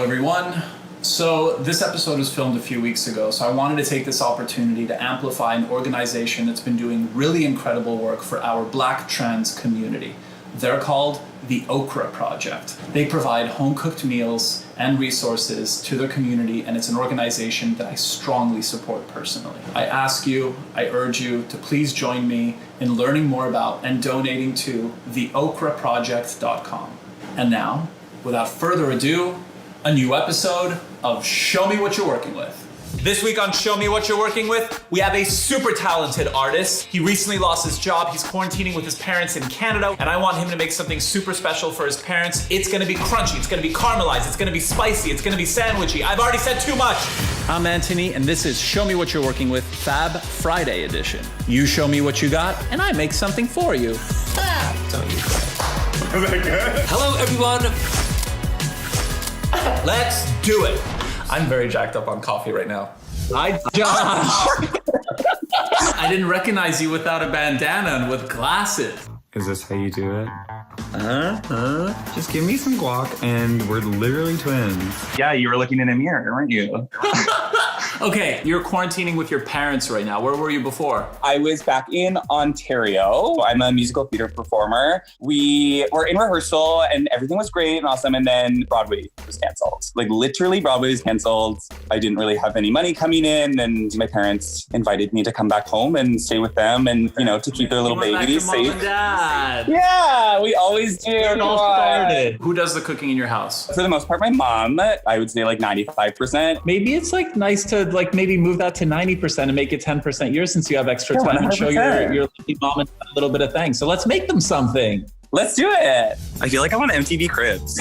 everyone. So this episode was filmed a few weeks ago, so I wanted to take this opportunity to amplify an organization that's been doing really incredible work for our Black trans community. They're called the Okra Project. They provide home-cooked meals and resources to their community, and it's an organization that I strongly support personally. I ask you, I urge you to please join me in learning more about and donating to theokraproject.com. And now, without further ado, a new episode of Show Me What You're Working With. This week on Show Me What You're Working With, we have a super talented artist. He recently lost his job. He's quarantining with his parents in Canada, and I want him to make something super special for his parents. It's gonna be crunchy, it's gonna be caramelized, it's gonna be spicy, it's gonna be sandwichy. I've already said too much. I'm Antoni, and this is Show Me What You're Working With Fab Friday edition. You show me what you got, and I make something for you. Don't you Hello, everyone. Let's do it. I'm very jacked up on coffee right now. Hi, John. I didn't recognize you without a bandana and with glasses. Is this how you do it? Just give me some guac and we're literally twins. Yeah, you were looking in a mirror, weren't you? Okay, you're quarantining with your parents right now. Where were you before? I was back in Ontario. I'm a musical theater performer. We were in rehearsal and everything was great and awesome. And then Broadway was canceled. Like literally Broadway was canceled. I didn't really have any money coming in. And my parents invited me to come back home and stay with them and, you know, to keep their little baby safe. Mom and Dad. Yeah, we always do. It all started. Who does the cooking in your house? For the most part, my mom. I would say like 95%. Maybe it's like nice to like maybe move that to 90% and make it 10% yours since you have extra time and show your lucky mom and a little bit of thanks. So let's make them something. Let's do it. I feel like I'm on MTV Cribs.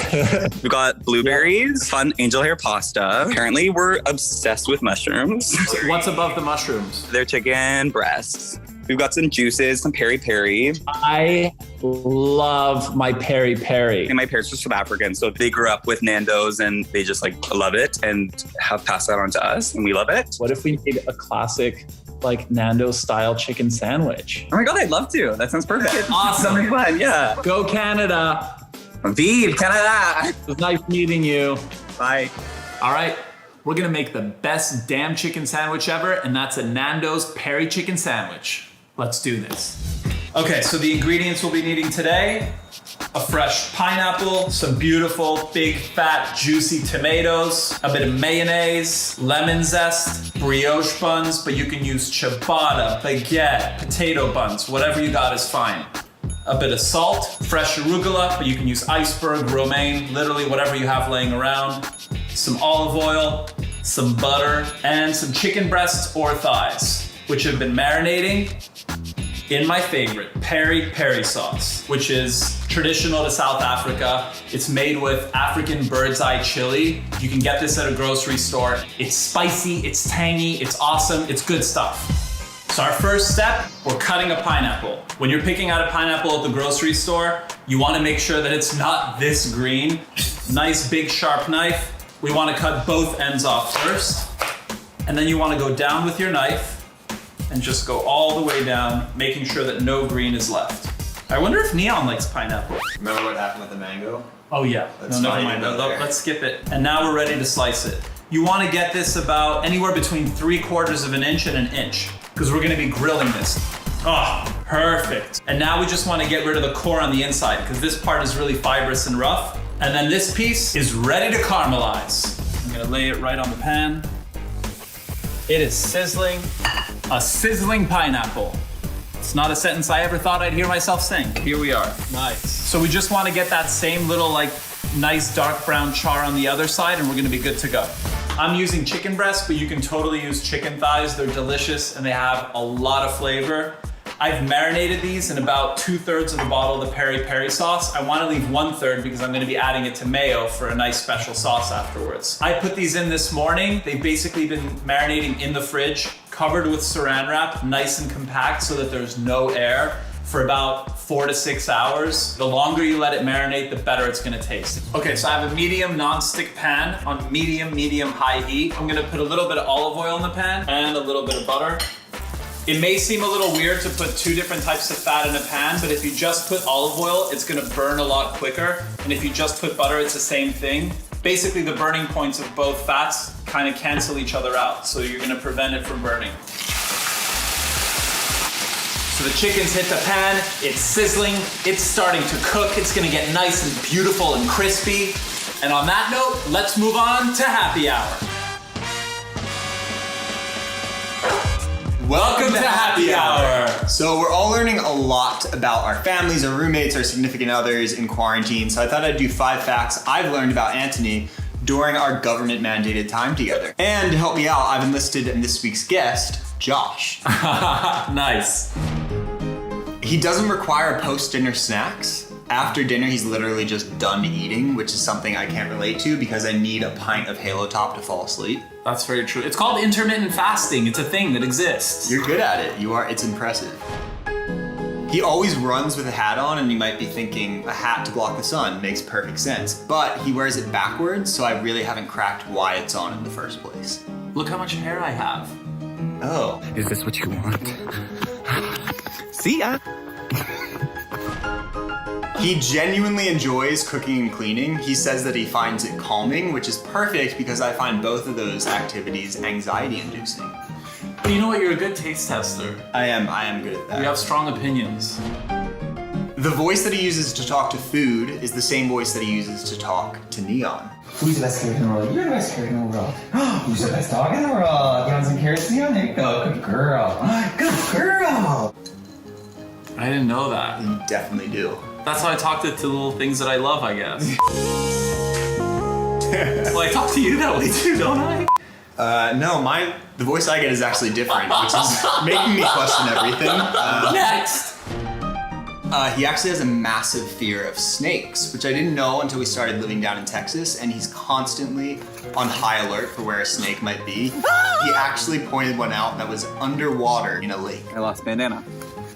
We've got blueberries, fun angel hair pasta. Apparently, we're obsessed with mushrooms. What's above the mushrooms? They're chicken breasts. We've got some juices, some peri-peri. I love my peri-peri. And my parents are South African, so they grew up with Nando's and they just like love it and have passed that on to us and we love it. What if we made a classic like Nando's style chicken sandwich? Oh my God, I'd love to. That sounds perfect. Awesome. Something fun, yeah. Go Canada. Vive Canada. It was nice meeting you. Bye. All right. We're gonna make the best damn chicken sandwich ever, and that's a Nando's peri chicken sandwich. Let's do this. Okay, so the ingredients we'll be needing today: a fresh pineapple, some beautiful, big, fat, juicy tomatoes, a bit of mayonnaise, lemon zest, brioche buns, but you can use ciabatta, baguette, potato buns, whatever you got is fine. A bit of salt, fresh arugula, but you can use iceberg, romaine, literally whatever you have laying around. Some olive oil, some butter, and some chicken breasts or thighs, which have been marinating in my favorite, peri-peri sauce, which is traditional to South Africa. It's made with African bird's eye chili. You can get this at a grocery store. It's spicy, it's tangy, it's awesome, it's good stuff. So our first step, we're cutting a pineapple. When you're picking out a pineapple at the grocery store, you wanna make sure that it's not this green. Nice big sharp knife. We wanna cut both ends off first. And then you wanna go down with your knife and just go all the way down, making sure that no green is left. I wonder if Neon likes pineapple. Remember what happened with the mango? Oh yeah, no, never mind. Let's skip it. And now we're ready to slice it. You wanna get this about anywhere between 3/4 of an inch and an inch, because we're gonna be grilling this. Oh, perfect. And now we just wanna get rid of the core on the inside, because this part is really fibrous and rough. And then this piece is ready to caramelize. I'm gonna lay it right on the pan. It is sizzling. A sizzling pineapple. It's not a sentence I ever thought I'd hear myself saying. Here we are. Nice. So we just want to get that same little like nice dark brown char on the other side and we're gonna be good to go. I'm using chicken breasts, but you can totally use chicken thighs. They're delicious and they have a lot of flavor. I've marinated these in about 2/3 of the bottle of the peri-peri sauce. I want to leave 1/3 because I'm going to be adding it to mayo for a nice special sauce afterwards. I put these in this morning. They've basically been marinating in the fridge, covered with saran wrap, nice and compact so that there's no air for about 4 to 6 hours. The longer you let it marinate, the better it's gonna taste. Okay, so I have a medium non-stick pan on medium high heat. I'm gonna put a little bit of olive oil in the pan and a little bit of butter. It may seem a little weird to put 2 different types of fat in a pan, but if you just put olive oil, it's gonna burn a lot quicker. And if you just put butter, it's the same thing. Basically, the burning points of both fats kind of cancel each other out, so you're gonna prevent it from burning. So the chicken's hit the pan, it's sizzling, it's starting to cook, it's gonna get nice and beautiful and crispy. And on that note, let's move on to happy hour. Welcome to happy hour. So we're all learning a lot about our families, our roommates, our significant others in quarantine. So I thought I'd do 5 facts I've learned about Antoni during our government mandated time together. And to help me out, I've enlisted this week's guest, Josh. Nice. He doesn't require post-dinner snacks. After dinner, he's literally just done eating, which is something I can't relate to because I need a pint of Halo Top to fall asleep. That's very true. It's called intermittent fasting. It's a thing that exists. You're good at it. You are. It's impressive. He always runs with a hat on, and you might be thinking a hat to block the sun makes perfect sense. But he wears it backwards, so I really haven't cracked why it's on in the first place. Look how much hair I have. Oh. Is this what you want? See ya. He genuinely enjoys cooking and cleaning. He says that he finds it calming, which is perfect because I find both of those activities anxiety-inducing. But you know what? You're a good taste tester. I am good at that. You have strong opinions. The voice that he uses to talk to food is the same voice that he uses to talk to Neon. Who's the best carrot in the world? You're the best carrot in the world. Who's the best dog in the world? You want some carrots, Neon? There you go. Good girl. Good girl. I didn't know that. You definitely do. That's how I talk to the little things that I love, I guess. Well, I talk to you that way too, don't I? No, the voice I get is actually different, which is making me question everything. Next! He actually has a massive fear of snakes, which I didn't know until we started living down in Texas, and he's constantly on high alert for where a snake might be. He actually pointed one out that was underwater in a lake. I lost bandana.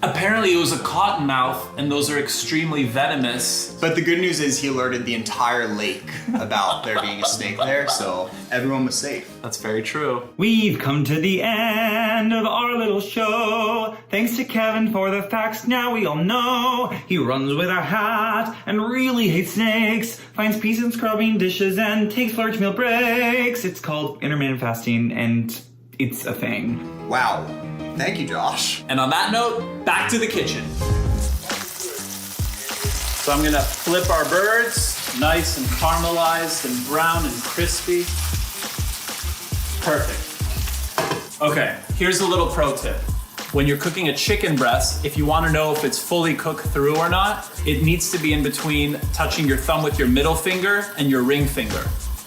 Apparently it was a cottonmouth, and those are extremely venomous. But the good news is he alerted the entire lake about there being a snake there, so everyone was safe. That's very true. We've come to the end of our little show. Thanks to Kevin for the facts now we all know. He runs with a hat and really hates snakes. Finds peace in scrubbing dishes and takes large meal breaks. It's called intermittent fasting and it's a thing. Wow. Thank you, Josh. And on that note, back to the kitchen. So I'm gonna flip our birds, nice and caramelized and brown and crispy. Perfect. Okay, here's a little pro tip. When you're cooking a chicken breast, if you wanna know if it's fully cooked through or not, it needs to be in between touching your thumb with your middle finger and your ring finger.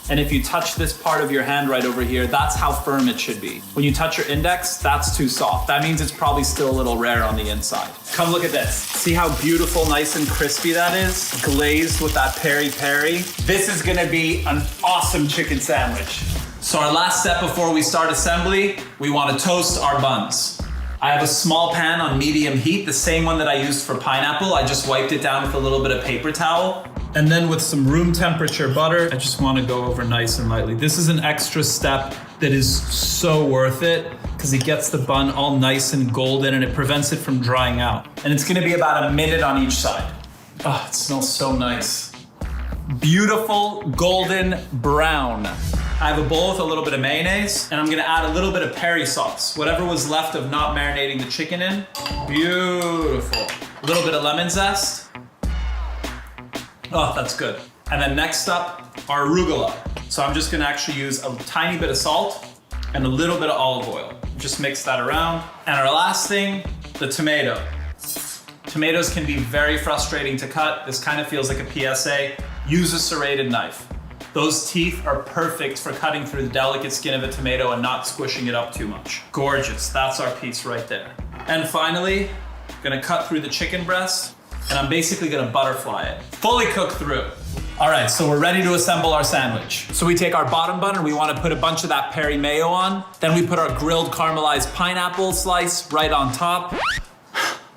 And if you touch this part of your hand right over here, that's how firm it should be. When you touch your index, that's too soft. That means it's probably still a little rare on the inside. Come look at this. See how beautiful, nice and crispy that is? Glazed with that peri-peri. This is gonna be an awesome chicken sandwich. So our last step before we start assembly, we wanna toast our buns. I have a small pan on medium heat, the same one that I used for pineapple. I just wiped it down with a little bit of paper towel. And then with some room temperature butter, I just wanna go over nice and lightly. This is an extra step that is so worth it because it gets the bun all nice and golden and it prevents it from drying out. And it's gonna be about a minute on each side. Oh, it smells so nice. Beautiful golden brown. I have a bowl with a little bit of mayonnaise and I'm gonna add a little bit of peri sauce. Whatever was left of not marinating the chicken in. Beautiful. A little bit of lemon zest. Oh, that's good. And then next up, our arugula. So I'm just gonna actually use a tiny bit of salt and a little bit of olive oil. Just mix that around. And our last thing, the tomato. Tomatoes can be very frustrating to cut. This kind of feels like a PSA. Use a serrated knife. Those teeth are perfect for cutting through the delicate skin of a tomato and not squishing it up too much. Gorgeous, that's our piece right there. And finally, gonna cut through the chicken breast and I'm basically gonna butterfly it. Fully cooked through. All right, so we're ready to assemble our sandwich. So we take our bottom bun and we wanna put a bunch of that peri mayo on. Then we put our grilled caramelized pineapple slice right on top.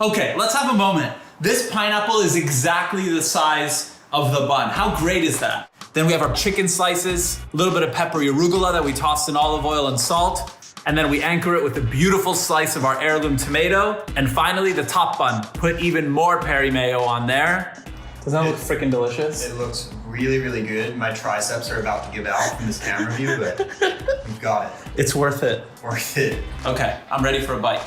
Okay, let's have a moment. This pineapple is exactly the size of the bun. How great is that? Then we have our chicken slices, a little bit of peppery arugula that we tossed in olive oil and salt. And then we anchor it with a beautiful slice of our heirloom tomato. And finally, the top bun. Put even more peri mayo on there. Does that look freaking delicious? It looks really, really good. My triceps are about to give out from this camera view, but we've got it. It's worth it. Worth it. Okay, I'm ready for a bite.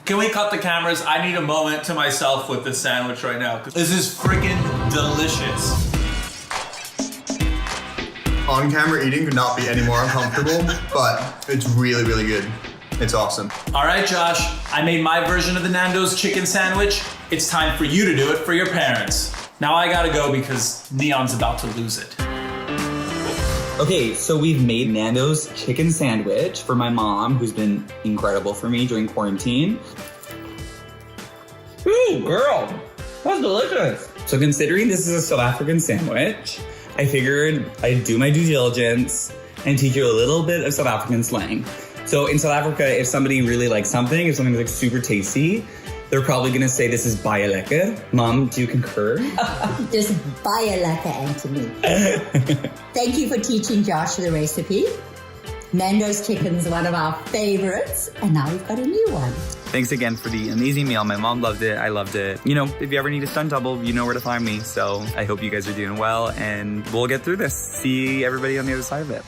Can we cut the cameras? I need a moment to myself with this sandwich right now. This is freaking delicious. On camera eating could not be any more uncomfortable, but it's really, really good. It's awesome. All right, Josh, I made my version of the Nando's chicken sandwich. It's time for you to do it for your parents. Now I gotta go because Neon's about to lose it. Okay, so we've made Nando's chicken sandwich for my mom, who's been incredible for me during quarantine. Ooh, girl, that's delicious. So considering this is a South African sandwich, I figured I'd do my due diligence and teach you a little bit of South African slang. So in South Africa, if somebody really likes something, if something's like super tasty, they're probably gonna say this is baie lekker. Mom, do you concur? Just baie lekker, Antoni. Thank you for teaching Josh the recipe. Nando's chicken's one of our favorites, and now we've got a new one. Thanks again for the amazing meal. My mom loved it. I loved it. You know, if you ever need a stunt double, you know where to find me. So I hope you guys are doing well, and we'll get through this. See everybody on the other side of it.